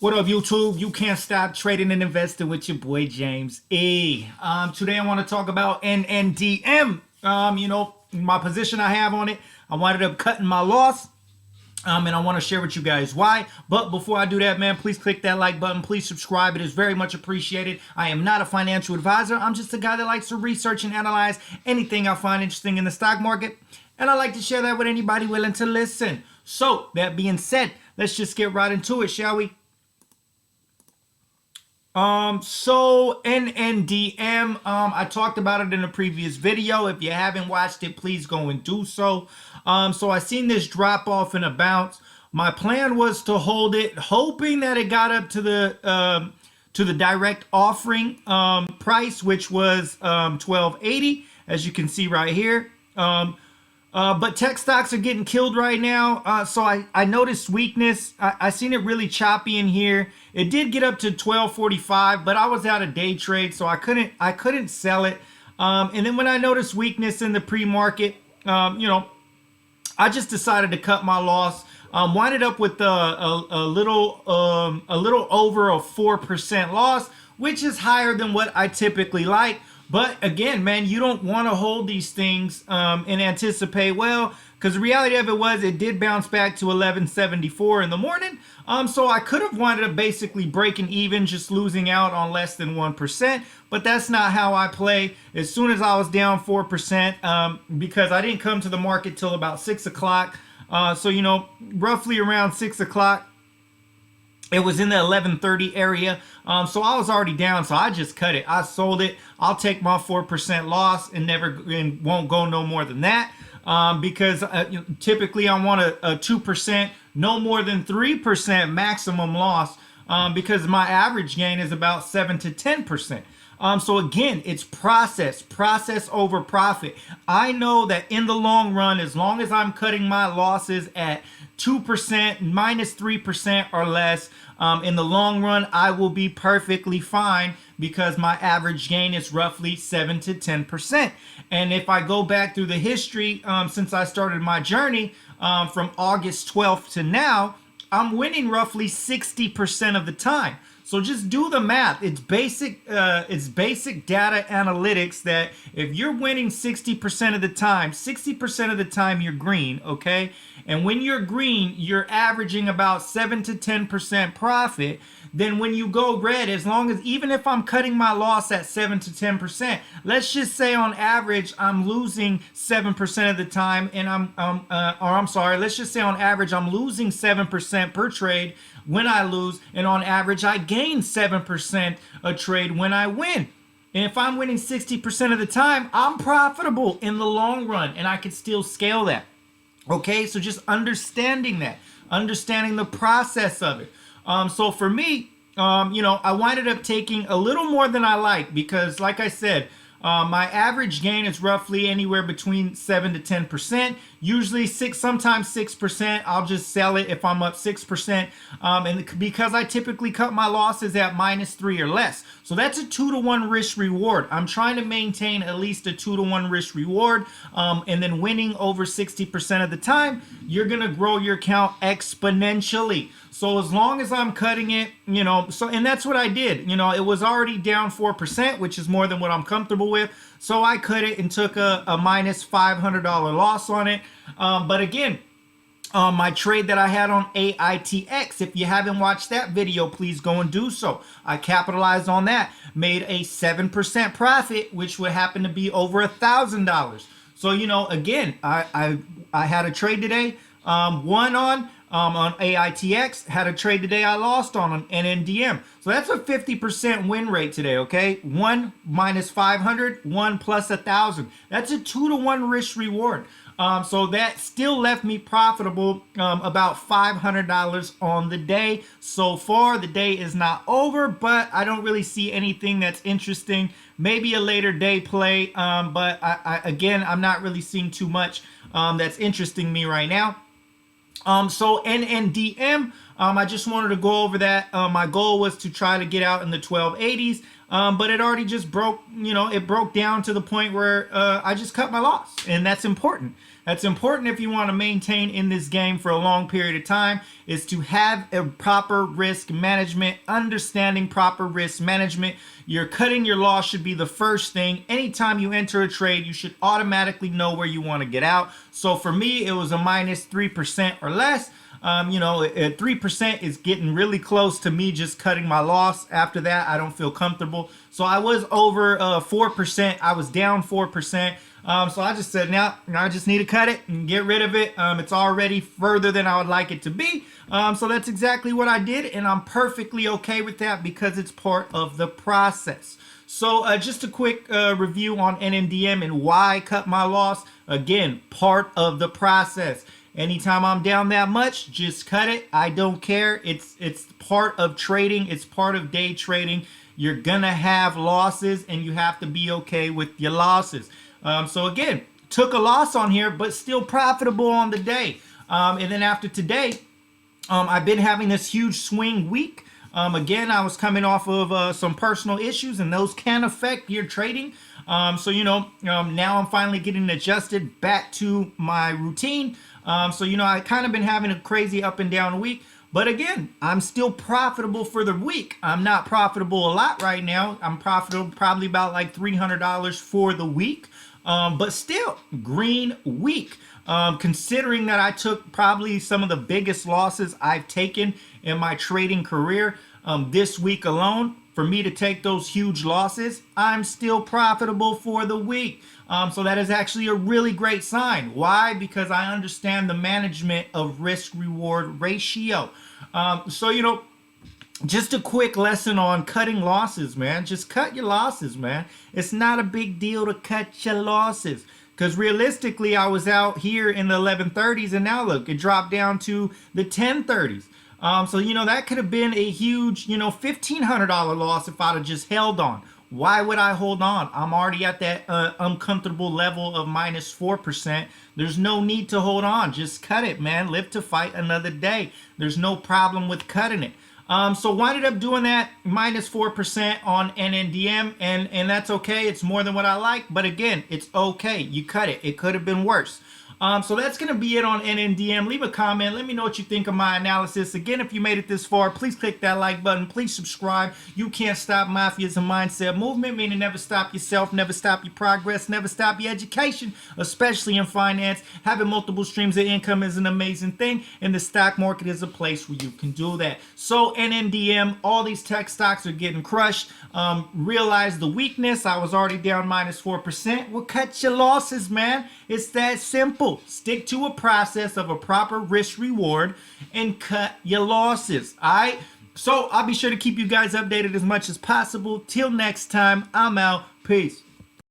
What up, YouTube? You can't stop trading and investing with your boy James E. Today I want to talk about NNDM. My position I have on it. I wound up cutting my loss. And I want to share with you guys why. But before I do that, man, please click that like button. Please subscribe. It is very much appreciated. I am not a financial advisor. I'm just a guy that likes to research and analyze anything I find interesting in the stock market. And I like to share that with anybody willing to listen. So, that being said, let's just get right into it, shall we? So NNDM, I talked about it in a previous video. If you haven't watched it, please go and do so. So I seen this drop off and a bounce. My plan was to hold it, hoping that it got up to the direct offering price, which was 1280, as you can see right here. But tech stocks are getting killed right now. So I noticed weakness. I seen it really choppy in here. It did get up to 1245, but I was out of day trade, so I couldn't sell it. And then when I noticed weakness in the pre-market, I just decided to cut my loss. Winded up with a little over a 4% loss, which is higher than what I typically like. But again, man, you don't want to hold these things and anticipate, well, because the reality of it was it did bounce back to 1174 in the morning. So I could have wound up basically breaking even, just losing out on less than 1%. But that's not how I play. As soon as I was down 4%, because I didn't come to the market till about 6 o'clock. So, roughly around 6 o'clock, it was in the 1130 area. So I was already down, so I just cut it. I sold it. I'll take my 4% loss and won't go no more than that. Because typically I want a 2%, no more than 3% maximum loss, because my average gain is about 7 to 10%. So again, it's process over profit. I know that in the long run, as long as I'm cutting my losses at 2%, minus 3% or less, in the long run, I will be perfectly fine because my average gain is roughly 7 to 10%. And if I go back through the history, since I started my journey from August 12th to now, I'm winning roughly 60% of the time. So just do the math. It's basic data analytics that if you're winning 60% of the time, 60% of the time you're green, okay? And when you're green, you're averaging about 7 to 10% profit. Then when you go red, as long as, even if I'm cutting my loss at 7 to 10%, let's just say on average I'm losing 7% of the time, and let's just say on average I'm losing 7% per trade when I lose, and on average I gain 7% a trade when I win. And if I'm winning 60% of the time, I'm profitable in the long run, and I can still scale that. Okay, so just understanding that, understanding the process of it. So for me, I winded up taking a little more than I like because, like I said, my average gain is roughly anywhere between 7 to 10%. Usually sometimes 6%. I'll just sell it if I'm up 6%. And because I typically cut my losses at minus 3 or less. So that's a 2 to 1 risk reward. I'm trying to maintain at least a 2 to 1 risk reward. And then winning over 60% of the time, you're going to grow your account exponentially. So as long as I'm cutting it, and that's what I did. It was already down 4%, which is more than what I'm comfortable with. So I cut it and took a minus $500 loss on it. But again, my trade that I had on AITX, if you haven't watched that video, please go and do so. I capitalized on that, made a 7% profit, which would happen to be over $1,000. So, again, I had a trade today, won on AITX, had a trade today I lost on NNDM. So that's a 50% win rate today, okay? 1 minus 500, 1 plus 1,000. That's a 2 to 1 risk reward. So that still left me profitable about $500 on the day. So far, the day is not over, but I don't really see anything that's interesting. Maybe a later day play, but again, I'm not really seeing too much that's interesting me right now. So NNDM, I just wanted to go over that. My goal was to try to get out in the 1280s, but it already just broke, it broke down to the point where I just cut my loss. And that's important. That's important if you want to maintain in this game for a long period of time, is to have a proper risk management, understanding proper risk management. You're cutting your loss should be the first thing. Anytime you enter a trade, you should automatically know where you want to get out. So for me, it was a minus 3% or less. 3% is getting really close to me just cutting my loss. After that, I don't feel comfortable. So I was over 4%. I was down 4%. So I just said, now I just need to cut it and get rid of it. It's already further than I would like it to be. So that's exactly what I did. And I'm perfectly okay with that because it's part of the process. So just a quick review on NNDM and why I cut my loss. Again, part of the process. Anytime I'm down that much, just cut it. I don't care. It's part of trading. It's part of day trading. You're gonna have losses and you have to be okay with your losses. So again, took a loss on here, but still profitable on the day. And then after today, I've been having this huge swing week. Again, I was coming off of some personal issues, and those can affect your trading. So now I'm finally getting adjusted back to my routine. So I kind of been having a crazy up and down week. But again, I'm still profitable for the week. I'm not profitable a lot right now. I'm profitable probably about like $300 for the week. But still, green week. Considering that I took probably some of the biggest losses I've taken in my trading career this week alone, for me to take those huge losses, I'm still profitable for the week. So that is actually a really great sign. Why? Because I understand the management of risk-reward ratio. Just a quick lesson on cutting losses, man. Just cut your losses, man. It's not a big deal to cut your losses. Because realistically, I was out here in the 1130s, and now look, it dropped down to the 1030s. So that could have been a huge, $1,500 loss if I'd have just held on. Why would I hold on? I'm already at that uncomfortable level of minus 4%. There's no need to hold on. Just cut it, man. Live to fight another day. There's no problem with cutting it. So winded up doing that minus 4% on NNDM, and that's okay. It's more than what I like, but again, it's okay. You cut it. It could have been worse. So that's going to be it on NNDM. Leave a comment. Let me know what you think of my analysis. Again, if you made it this far, please click that like button. Please subscribe. You can't stop Mafia as a mindset movement, meaning never stop yourself, never stop your progress, never stop your education, especially in finance. Having multiple streams of income is an amazing thing, and the stock market is a place where you can do that. So NNDM, all these tech stocks are getting crushed. Realize the weakness. I was already down minus 4%. Well, cut your losses, man. It's that simple. Stick to a process of a proper risk reward and cut your losses. All right. So I'll be sure to keep you guys updated as much as possible. Till next time, I'm out. Peace.